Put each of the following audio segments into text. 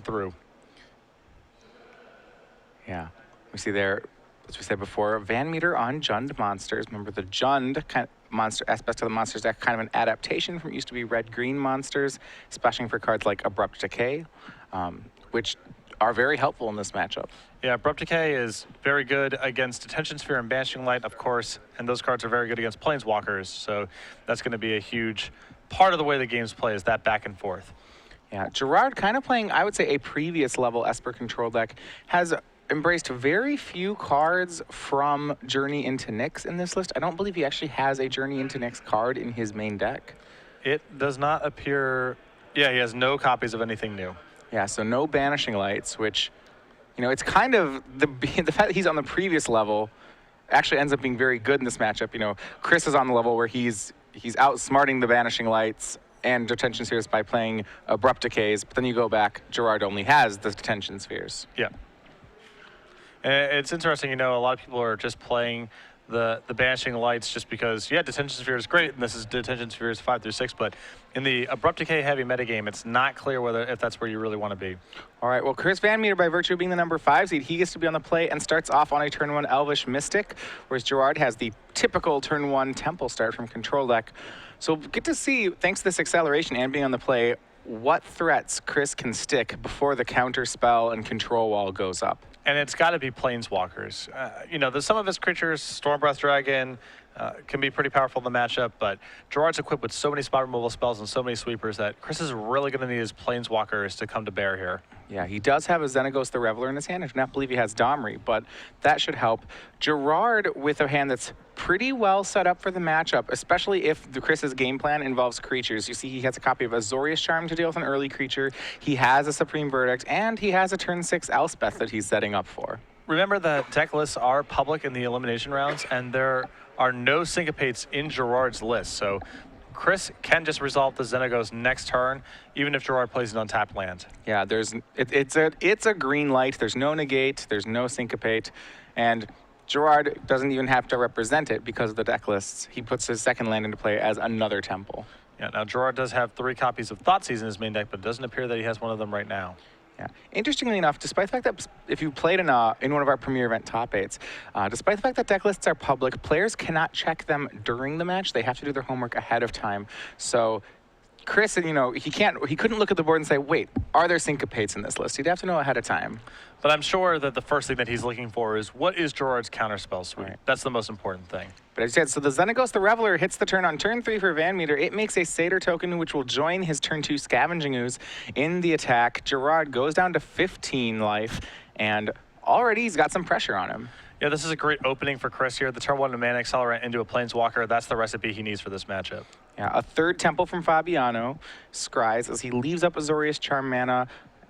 through. Yeah, we see there, as we said before, VanMeter on Jund monsters. Remember the Jund monster aspect of the monsters deck, kind of an adaptation from what used to be red-green monsters, splashing for cards like Abrupt Decay, which are very helpful in this matchup. Yeah, Abrupt Decay is very good against Detention Sphere and Banishing Light, of course, and those cards are very good against Planeswalkers, so that's going to be a huge part of the way the game's play is that back and forth. Yeah, Gerard kind of playing, I would say, a previous level Esper control deck, has embraced very few cards from Journey into Nyx in this list. I don't believe he actually has a Journey into Nyx card in his main deck. It does not appear, yeah, he has no copies of anything new. Yeah, so no Banishing Lights, which, you know, it's kind of, the fact that he's on the previous level actually ends up being very good in this matchup. You know, Chris is on the level where he's outsmarting the Banishing Lights and Detention Spheres by playing Abrupt Decays, but then you go back, Gerard only has the Detention Spheres. Yeah. It's interesting, you know, a lot of people are just playing the Banishing Lights just because, yeah, Detention Sphere is great, and this is Detention Spheres 5 through 6, but in the Abrupt Decay heavy metagame, it's not clear if that's where you really want to be. All right, well, Chris VanMeter, by virtue of being the number 5 seed, he gets to be on the play and starts off on a turn 1 Elvish Mystic, whereas Gerard has the typical turn 1 Temple start from control deck. So we'll get to see, thanks to this acceleration and being on the play, what threats Chris can stick before the counter spell and control wall goes up. And it's got to be Planeswalkers. You know, some of his creatures, Stormbreath Dragon, can be pretty powerful in the matchup, but Gerard's equipped with so many spot removal spells and so many sweepers that Chris is really going to need his Planeswalkers to come to bear here. Yeah, he does have a Xenagos the Reveler in his hand. I do not believe he has Domri, but that should help. Gerard with a hand that's pretty well set up for the matchup, especially if Chris's game plan involves creatures. You see he has a copy of Azorius Charm to deal with an early creature. He has a Supreme Verdict, and he has a turn 6 Elspeth that he's setting up for. Remember that deck lists are public in the elimination rounds, and there are no syncopates in Gerard's list. So Chris can just resolve the Xenagos next turn, even if Gerard plays an untapped land. Yeah, it's a green light. There's no negate. There's no syncopate, and Gerard doesn't even have to represent it because of the deck lists. He puts his second land into play as another temple. Yeah, now Gerard does have 3 copies of Thoughtseize in his main deck, but it doesn't appear that he has one of them right now. Yeah. Interestingly enough, despite the fact that if you played in one of our premier event top 8s, despite the fact that deck lists are public, players cannot check them during the match. They have to do their homework ahead of time. So Chris, you know, he couldn't look at the board and say, wait, are there syncopates in this list? He'd have to know ahead of time. But I'm sure that the first thing that he's looking for is, what is Gerard's counterspell suite? Right. That's the most important thing. But as you said, so the Xenagos the Reveler hits the turn on turn 3 for VanMeter. It makes a Satyr token, which will join his turn 2 Scavenging Ooze in the attack. Gerard goes down to 15 life, and already he's got some pressure on him. Yeah, this is a great opening for Chris here. The turn 1 Mana Accelerant into a Planeswalker. That's the recipe he needs for this matchup. Yeah, a third Temple from Fabiano, Scries, as he leaves up Azorius Charm mana,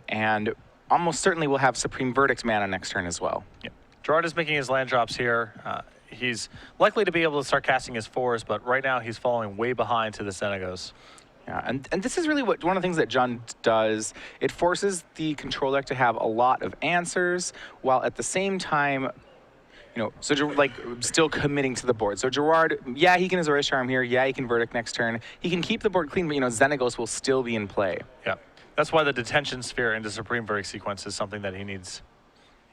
and almost certainly will have Supreme Verdict mana next turn as well. Yeah. Gerard is making his land drops here. He's likely to be able to start casting his 4s, but right now he's falling way behind to the Xenagos. Yeah, and this is really one of the things that Jund does. It forces the control deck to have a lot of answers, while at the same time, you know, so like still committing to the board. So Gerard, yeah, he can Azorius Charm here. Yeah, he can Verdict next turn. He can keep the board clean, but you know, Xenagos will still be in play. Yeah, that's why the Detention Sphere into Supreme Verdict sequence is something that he needs.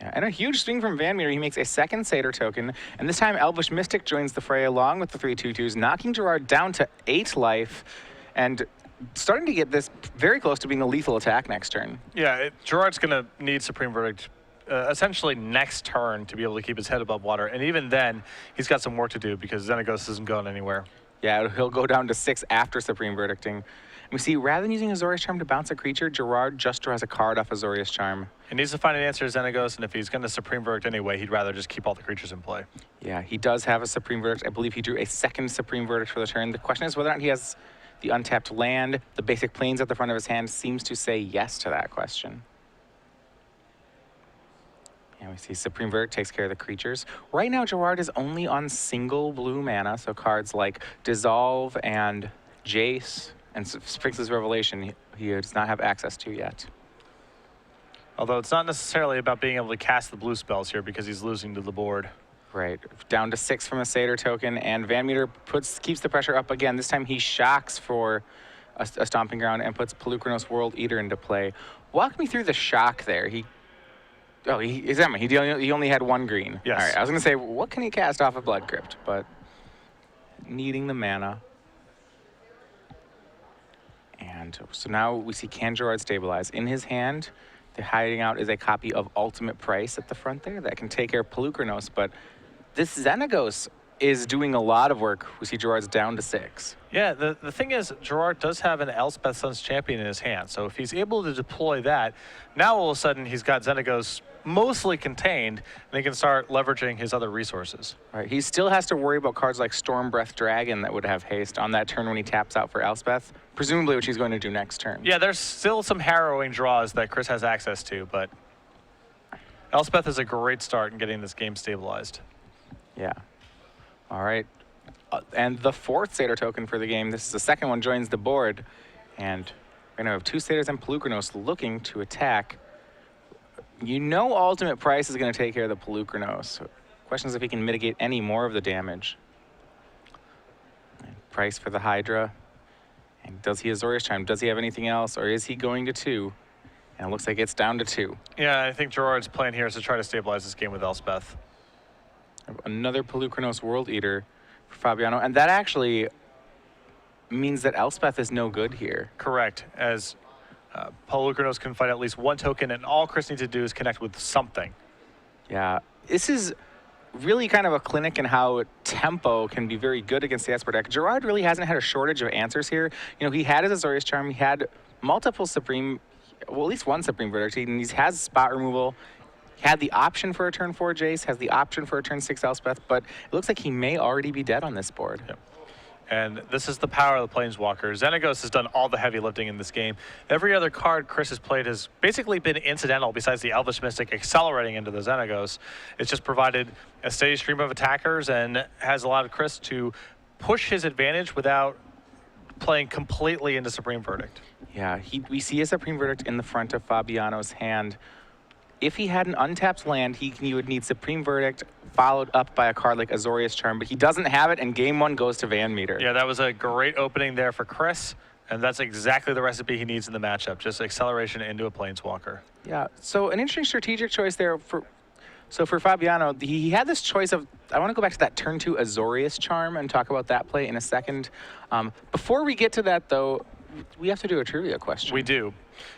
Yeah, and a huge swing from VanMeter. He makes a second Satyr token, and this time Elvish Mystic joins the fray along with the 3/2/2s, knocking Gerard down to 8 life, and starting to get this very close to being a lethal attack next turn. Yeah, Gerard's going to need Supreme Verdict essentially next turn to be able to keep his head above water, and even then, he's got some work to do because Xenagos isn't going anywhere. Yeah, he'll go down to 6 after Supreme Verdicting. We see, rather than using Azorius Charm to bounce a creature, Gerard just draws a card off Azorius Charm. He needs to find an answer to Xenagos, and if he's going to Supreme Verdict anyway, he'd rather just keep all the creatures in play. Yeah, he does have a Supreme Verdict. I believe he drew a second Supreme Verdict for the turn. The question is whether or not he has the untapped land. The basic planes at the front of his hand seems to say yes to that question. And we see Supreme Verdict takes care of the creatures. Right now, Gerard is only on single blue mana, so cards like Dissolve and Jace and Sphinx's Revelation he does not have access to yet. Although it's not necessarily about being able to cast the blue spells here because he's losing to the board. Right, down to 6 from a Satyr token, and VanMeter keeps the pressure up again. This time he shocks for a Stomping Ground and puts Pelucranos World Eater into play. Walk me through the shock there. He only had 1 green. Yes. All right, I was going to say, what can he cast off of Blood Crypt? But needing the mana. And so now we see Gerard stabilize. In his hand, the hiding out is a copy of Ultimate Price at the front there that can take care of Pelucranos. But this Xenagos is doing a lot of work. We see Gerard's down to 6. Yeah, the thing is, Gerard does have an Elspeth Sun's Champion in his hand, so if he's able to deploy that, now all of a sudden he's got Xenagos mostly contained, and he can start leveraging his other resources. Right, he still has to worry about cards like Storm Breath Dragon that would have haste on that turn when he taps out for Elspeth, presumably which he's going to do next turn. Yeah, there's still some harrowing draws that Chris has access to, but Elspeth is a great start in getting this game stabilized. Yeah. All right. And the 4th Satyr token for the game, this is the 2nd one, joins the board. And we're going to have 2 Satyrs and Pelucranos looking to attack. You know Ultimate Price is going to take care of the Pelucranos. Question is if he can mitigate any more of the damage. And Price for the Hydra. And does he Azorius Chime? Does he have anything else? Or is he going to 2? And it looks like it's down to 2. Yeah, I think Gerard's plan here is to try to stabilize this game with Elspeth. Another Pelucranos World Eater for Fabiano, and that actually means that Elspeth is no good here. Correct, as Pelucranos can fight at least 1 token, and all Chris needs to do is connect with something. Yeah, this is really kind of a clinic in how tempo can be very good against the Esper deck. Gerard really hasn't had a shortage of answers here. You know, he had his Azorius Charm, he had multiple Supreme, well, at least 1 Supreme Verdict, and he has spot removal. Had the option for a turn 4 Jace, has the option for a turn 6 Elspeth, but it looks like he may already be dead on this board. Yep. And this is the power of the Planeswalker. Xenagos has done all the heavy lifting in this game. Every other card Chris has played has basically been incidental besides the Elvish Mystic accelerating into the Xenagos. It's just provided a steady stream of attackers and has allowed Chris to push his advantage without playing completely into Supreme Verdict. Yeah, we see a Supreme Verdict in the front of Fabiano's hand. If he had an untapped land, he would need Supreme Verdict followed up by a card like Azorius Charm, but he doesn't have it, and game 1 goes to VanMeter. Yeah, that was a great opening there for Chris, and that's exactly the recipe he needs in the matchup, just acceleration into a Planeswalker. Yeah, so an interesting strategic choice there for Fabiano. He had this choice of, I want to go back to that turn 2 Azorius Charm and talk about that play in a second. Before we get to that, though, we have to do a trivia question. We do.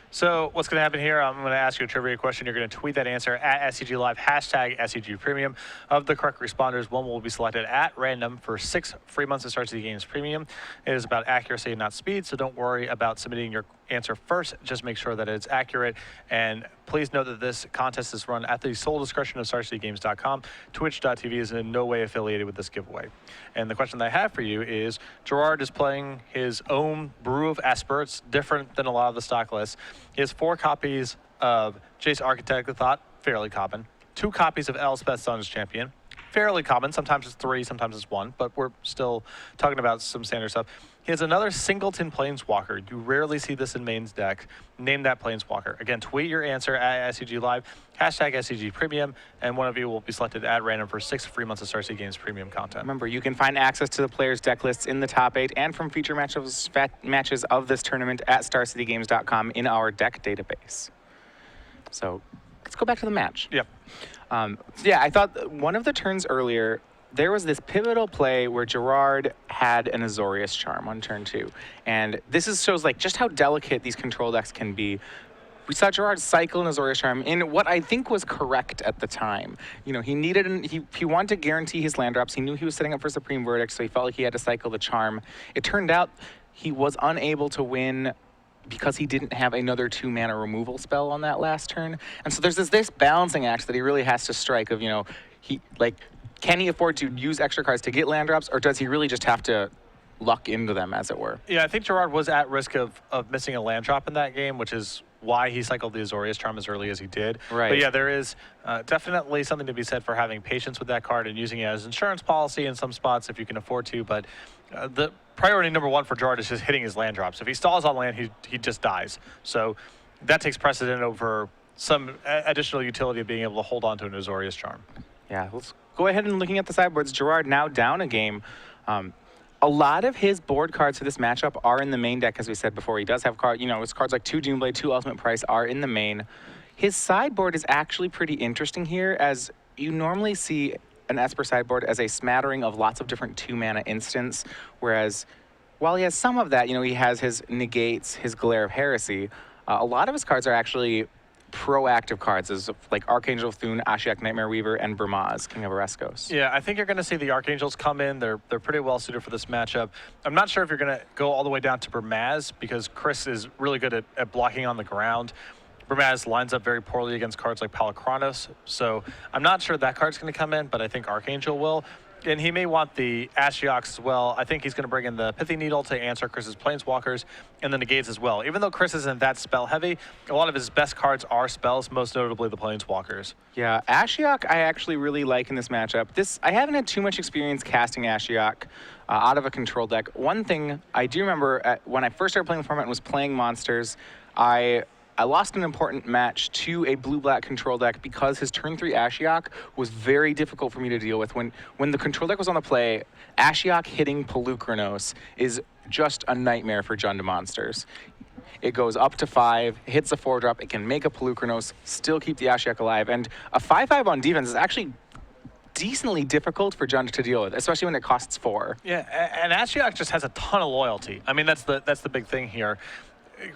So what's going to happen here, I'm going to ask you a trivia question. You're going to tweet that answer at SCG Live, hashtag SCG Premium. Of the correct responders, 1 will be selected at random for 6 free months of StarCity Games Premium. It is about accuracy and not speed, so don't worry about submitting your answer first. Just make sure that it's accurate. And please note that this contest is run at the sole discretion of StarCityGames.com. Twitch.tv is in no way affiliated with this giveaway. And the question that I have for you is, Gerard is playing his own brew of Esper. It's different than a lot of the stock lists. He has 4 copies of Jace Architect of Thought, fairly common. 2 copies of Elspeth Sun's Champion, fairly common. Sometimes it's 3, sometimes it's 1, but we're still talking about some standard stuff. He has another Singleton Planeswalker. You rarely see this in Main's deck. Name that Planeswalker. Again, tweet your answer at SCG Live, hashtag SCG Premium, and one of you will be selected at random for 6 free months of StarCity Games Premium content. Remember, you can find access to the players' deck lists in the top 8 and from feature matches of this tournament at StarCityGames.com in our deck database. So let's go back to the match. Yep. Yeah, I thought one of the turns earlier, there was this pivotal play where Gerard had an Azorius Charm on turn 2. And this shows like just how delicate these control decks can be. We saw Gerard cycle an Azorius Charm in what I think was correct at the time. You know, he wanted to guarantee his land drops. He knew he was setting up for Supreme Verdict, so he felt like he had to cycle the Charm. It turned out he was unable to win because he didn't have another 2-mana removal spell on that last turn. And so there's this balancing act that he really has to strike of, you know, can he afford to use extra cards to get land drops, or does he really just have to luck into them, as it were? Yeah, I think Gerard was at risk of missing a land drop in that game, which is why he cycled the Azorius Charm as early as he did. Right. But yeah, there is definitely something to be said for having patience with that card and using it as insurance policy in some spots if you can afford to. But the priority number 1 for Gerard is just hitting his land drops. If he stalls on land, he just dies. So that takes precedent over some additional utility of being able to hold on to an Azorius Charm. Yeah, let's go ahead and looking at the sideboards. Gerard now down a game. A lot of his board cards for this matchup are in the main deck, as we said before. He does have his cards like 2 Doomblade, 2 Ultimate Price are in the main. His sideboard is actually pretty interesting here, as you normally see an Esper sideboard as a smattering of lots of different 2-mana instants, whereas while he has some of that, he has his Negates, his Glare of Heresy, a lot of his cards are actually proactive cards, as like Archangel Thune, Ashiok Nightmare Weaver, and Burmaz, King of Areskos. Yeah, I think you're going to see the Archangels come in. They're pretty well suited for this matchup. I'm not sure if you're going to go all the way down to Burmaz, because Chris is really good at blocking on the ground. Burmaz lines up very poorly against cards like Palakronos, so I'm not sure that card's going to come in, but I think Archangel will. And he may want the Ashioks as well. I think he's going to bring in the Pithy Needle to answer Chris's Planeswalkers, and the Negates as well. Even though Chris isn't that spell heavy, a lot of his best cards are spells, most notably the Planeswalkers. Yeah, Ashiok I actually really like in this matchup. I haven't had too much experience casting Ashiok out of a control deck. One thing I do remember when I first started playing the format and was playing monsters, I lost an important match to a blue-black control deck because his turn 3 Ashiok was very difficult for me to deal with. When the control deck was on the play, Ashiok hitting Palukronos is just a nightmare for Jund monsters. It goes up to 5, hits a 4-drop, it can make a Palukronos, still keep the Ashiok alive, and a 5/5 on defense is actually decently difficult for Jund to deal with, especially when it costs 4. Yeah, and Ashiok just has a ton of loyalty. I mean, that's the big thing here.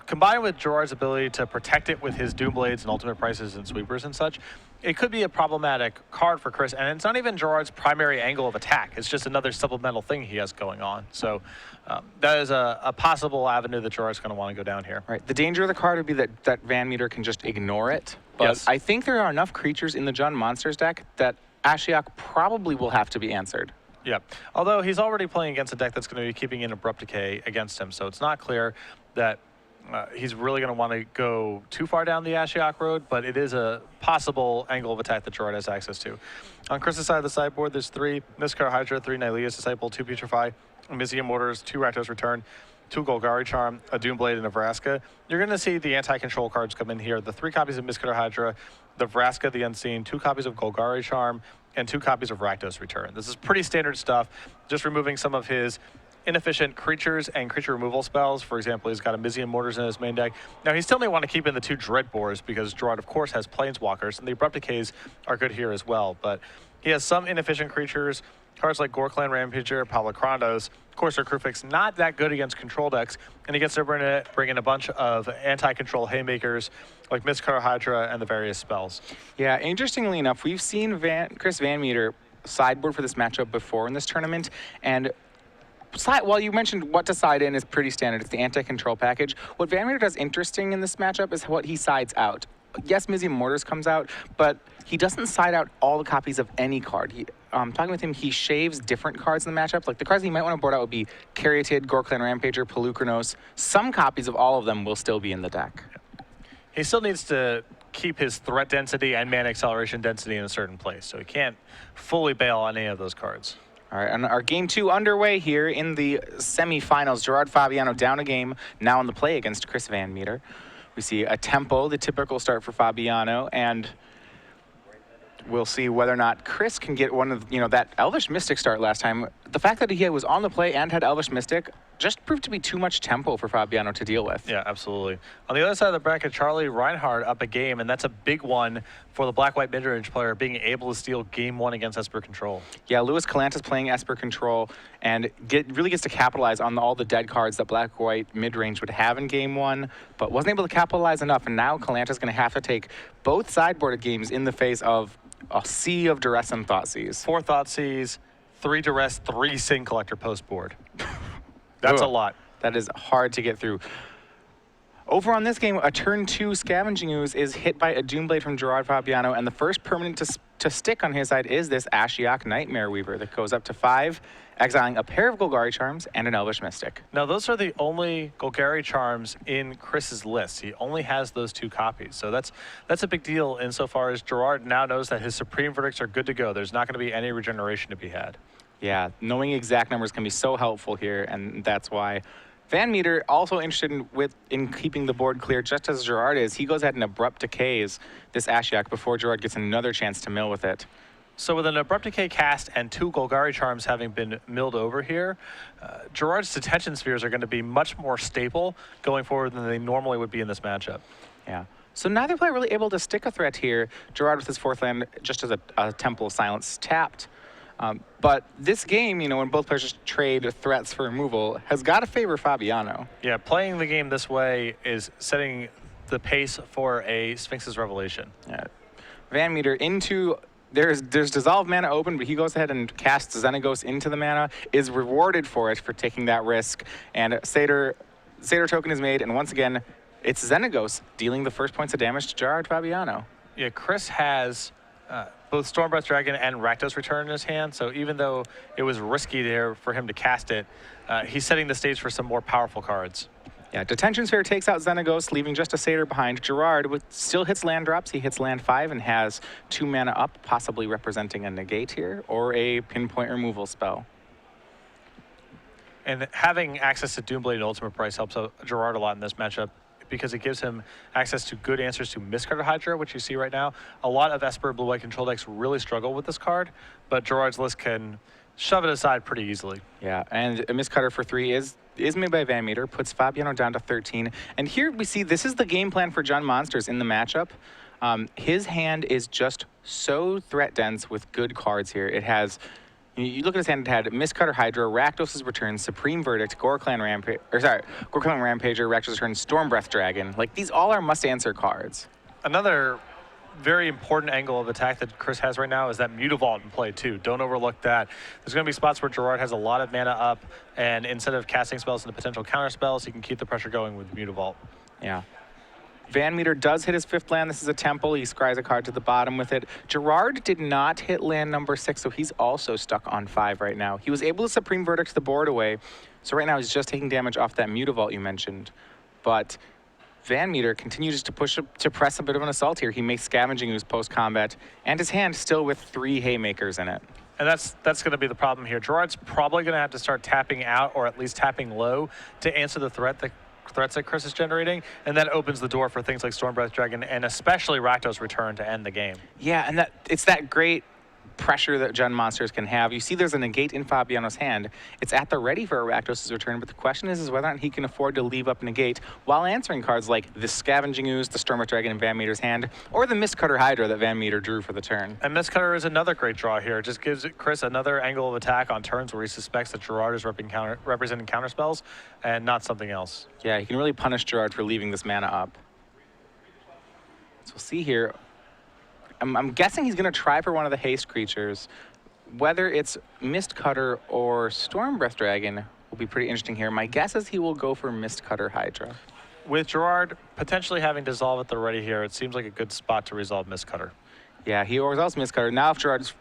Combined with Gerard's ability to protect it with his Doomblades and Ultimate Prices and Sweepers and such, it could be a problematic card for Chris. And it's not even Gerard's primary angle of attack. It's just another supplemental thing he has going on. So that is a possible avenue that Gerard's going to want to go down here. Right. The danger of the card would be that VanMeter can just ignore it. But Yes. I think there are enough creatures in the Jund Monsters deck that Ashiok probably will have to be answered. Yeah, although he's already playing against a deck that's going to be keeping in Abrupt Decay against him. So it's not clear that he's really going to want to go too far down the Ashiok road, but it is a possible angle of attack that Gerard has access to. On Chris's side of the sideboard, there's 3 Mizkar Hydra, 3 Nylea's Disciple, 2 Putrefy, Mizium Mortars, 2 Rakdos Return, 2 Golgari Charm, a Doomblade, and a Vraska. You're going to see the anti-control cards come in here. The 3 copies of Mizkar Hydra, the Vraska, the Unseen, 2 copies of Golgari Charm, and 2 copies of Rakdos Return. This is pretty standard stuff, just removing some of his inefficient creatures and creature removal spells. For example, he's got a Mizium Mortars in his main deck. Now, he still may want to keep in the 2 Dreadbores because Gerard, of course, has Planeswalkers, and the Abrupt Decays are good here as well. But he has some inefficient creatures, cards like Gorklan Rampager, Palakrondos. Of course, their Krufix not that good against control decks, and he gets to bring in a bunch of anti-control haymakers like Mizkar Hydra and the various spells. Yeah, interestingly enough, we've seen Chris VanMeter sideboard for this matchup before in this tournament, and while you mentioned what to side in is pretty standard, it's the anti-control package. What VanMeter does interesting in this matchup is what he sides out. Yes, Mizium Mortars comes out, but he doesn't side out all the copies of any card. Talking with him, he shaves different cards in the matchup. Like the cards he might want to board out would be Caryatid, Gorklan Rampager, Palukronos. Some copies of all of them will still be in the deck. He still needs to keep his threat density and mana acceleration density in a certain place, so he can't fully bail on any of those cards. All right, and our game 2 underway here in the semifinals. Gerard Fabiano down a game, now on the play against Chris VanMeter. We see a tempo, the typical start for Fabiano, and we'll see whether or not Chris can get one of, that Elvish Mystic start last time. The fact that he was on the play and had Elvish Mystic just proved to be too much tempo for Fabiano to deal with. Yeah, absolutely. On the other side of the bracket, Charlie Reinhardt up a game, and that's a big one for the black-white mid-range player, being able to steal game 1 against Esper Control. Yeah, Lewis Calanta's playing Esper Control and really gets to capitalize on all the dead cards that black-white mid-range would have in game 1, but wasn't able to capitalize enough, and now Calanta's going to have to take both sideboarded games in the face of a sea of Duress and Thoughtseize. 4 Thoughtseizes, 3 Duress, 3 Sin Collector post board. That's a lot. That is hard to get through. Over on this game, a turn 2 Scavenging Ooze is hit by a Doomblade from Gerard Fabiano, and the first permanent to stick on his side is this Ashiok Nightmare Weaver that goes up to 5, exiling a pair of Golgari Charms and an Elvish Mystic. Now, those are the only Golgari Charms in Chris's list. He only has those 2 copies. So that's a big deal insofar as Gerard now knows that his Supreme Verdicts are good to go. There's not going to be any regeneration to be had. Yeah, knowing exact numbers can be so helpful here, and that's why VanMeter also interested in keeping the board clear, just as Gerard is. He goes ahead and Abrupt Decays this Ashiok before Gerard gets another chance to mill with it. So with an Abrupt Decay cast and 2 Golgari Charms having been milled over here, Gerard's Detention Spheres are going to be much more stable going forward than they normally would be in this matchup. Yeah. So neither player really able to stick a threat here. Gerard with his 4th land just as a Temple of Silence tapped. But this game, you know, when both players just trade threats for removal, has got to favor Fabiano. Yeah, playing the game this way is setting the pace for a Sphinx's Revelation. Yeah. VanMeter into... There's Dissolve mana open, but he goes ahead and casts Xenagos into the mana, is rewarded for it for taking that risk. And Satyr token is made, and once again, it's Xenagos dealing the first points of damage to Gerard Fabiano. Yeah, Chris has both Stormbreath Dragon and Rakdos Return in his hand, so even though it was risky there for him to cast it, he's setting the stage for some more powerful cards. Yeah, Detention Sphere takes out Xenagos, leaving just a Satyr behind. Gerard still hits land drops. He hits land 5 and has 2 mana up, possibly representing a negate here, or a pinpoint removal spell. And having access to Doomblade and Ultimate Price helps Gerard a lot in this matchup because it gives him access to good answers to Mistcutter Hydra, which you see right now. A lot of Esper Blue-White control decks really struggle with this card, but Gerard's list can shove it aside pretty easily. Yeah, and a Mistcutter for 3 is made by VanMeter, puts Fabiano down to 13. And here we see this is the game plan for Jund Monsters in the matchup. His hand is just so threat dense with good cards here. It has, you look at his hand, it had Mistcutter Hydra, Rakdos' Return, Supreme Verdict, Gorklan Rampager, Rakdos' Return, Stormbreath Dragon. Like, these all are must-answer cards. Another very important angle of attack that Chris has right now is that Mutavault in play too. Don't overlook that. There's going to be spots where Gerard has a lot of mana up, and instead of casting spells into potential counter spells, he can keep the pressure going with Mutavault. Yeah. VanMeter does hit his 5th land. This is a Temple. He scries a card to the bottom with it. Gerard did not hit land number 6, so he's also stuck on 5 right now. He was able to Supreme Verdict the board away, so right now he's just taking damage off that Mutavault you mentioned. But VanMeter continues to press a bit of an assault here. He makes Scavenging Ooze post-combat, and his hand still with 3 Haymakers in it. And that's going to be the problem here. Gerard's probably going to have to start tapping out, or at least tapping low, to answer the threats that Chris is generating, and that opens the door for things like Stormbreath Dragon and especially Rakdos Return to end the game. Yeah, and it's that great pressure that Jund Monsters can have. You see there's a negate in Fabiano's hand. It's at the ready for a Rakdos' Return, but the question is whether or not he can afford to leave up negate while answering cards like the Scavenging Ooze, the Stormbreath Dragon in VanMeter's hand, or the Mistcutter Hydra that VanMeter drew for the turn. And Mistcutter is another great draw here. It just gives Chris another angle of attack on turns where he suspects that Gerard is representing counterspells and not something else. Yeah, he can really punish Gerard for leaving this mana up. So we'll see here. I'm guessing he's going to try for one of the haste creatures. Whether it's Mistcutter or Stormbreath Dragon will be pretty interesting here. My guess is he will go for Mistcutter Hydra. With Gerard potentially having Dissolve at the ready here, it seems like a good spot to resolve Mistcutter. Yeah, he resolves Mistcutter. Now if Gerard,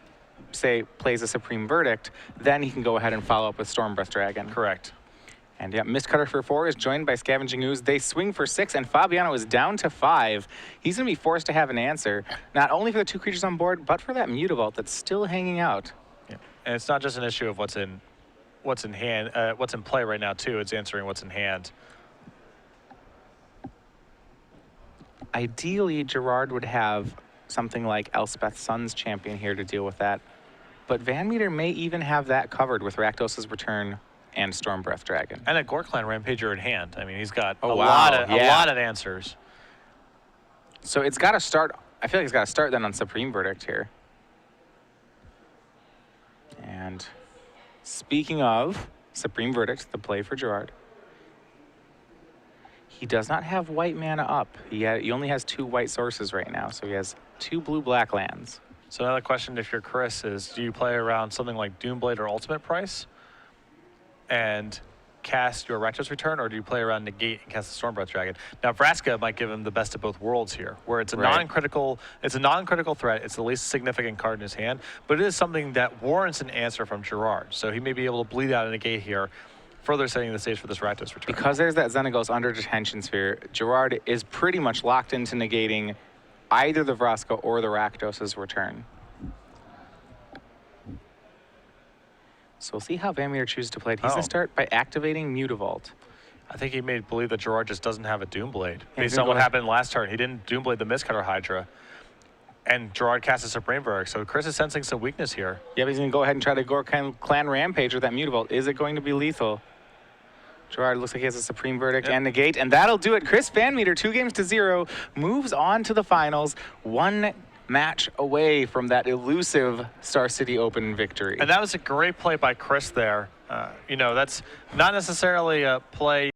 say, plays a Supreme Verdict, then he can go ahead and follow up with Stormbreath Dragon. Correct. And yeah, Mistcutter for 4 is joined by Scavenging Ooze. They swing for 6, and Fabiano is down to 5. He's going to be forced to have an answer, not only for the 2 creatures on board, but for that Mutavault that's still hanging out. Yeah. And it's not just an issue of what's in play right now too. It's answering what's in hand. Ideally, Gerard would have something like Elspeth Sun's Champion here to deal with that, but VanMeter may even have that covered with Rakdos' Return and Stormbreath Dragon. And a Gorklan Rampager in hand. I mean, he's got a wow. lot of answers. So it's got to start, I feel like it's got to start then on Supreme Verdict here. And speaking of Supreme Verdict, the play for Gerard, he does not have white mana up. He only has 2 white sources right now, so he has 2 blue-black lands. So another question, if you're Chris, is do you play around something like Doomblade or Ultimate Price and cast your Rakdos Return, or do you play around Negate and cast the Stormbreath Dragon? Now, Vraska might give him the best of both worlds here, where it's a non-critical threat. It's the least significant card in his hand, but it is something that warrants an answer from Gerard. So he may be able to bleed out a Negate here, further setting the stage for this Rakdos Return. Because there's that Xenagos under Detention Sphere, Gerard is pretty much locked into negating either the Vraska or the Rakdos' Return. So we'll see how VanMeter chooses to play it. He's going to start by activating Mutavault. I think he may believe that Gerard just doesn't have a Doomblade. Based on what happened last turn, he didn't Doomblade the Mistcutter Hydra. And Gerard casts a Supreme Verdict, so Chris is sensing some weakness here. Yeah, but he's going to go ahead and try to go Clan Rampage with that Mutavault. Is it going to be lethal? Gerard looks like he has a Supreme Verdict and Negate, and that'll do it. Chris VanMeter, 2-0, moves on to the finals, one match away from that elusive Star City Open victory. And that was a great play by Chris there. You know, that's not necessarily a play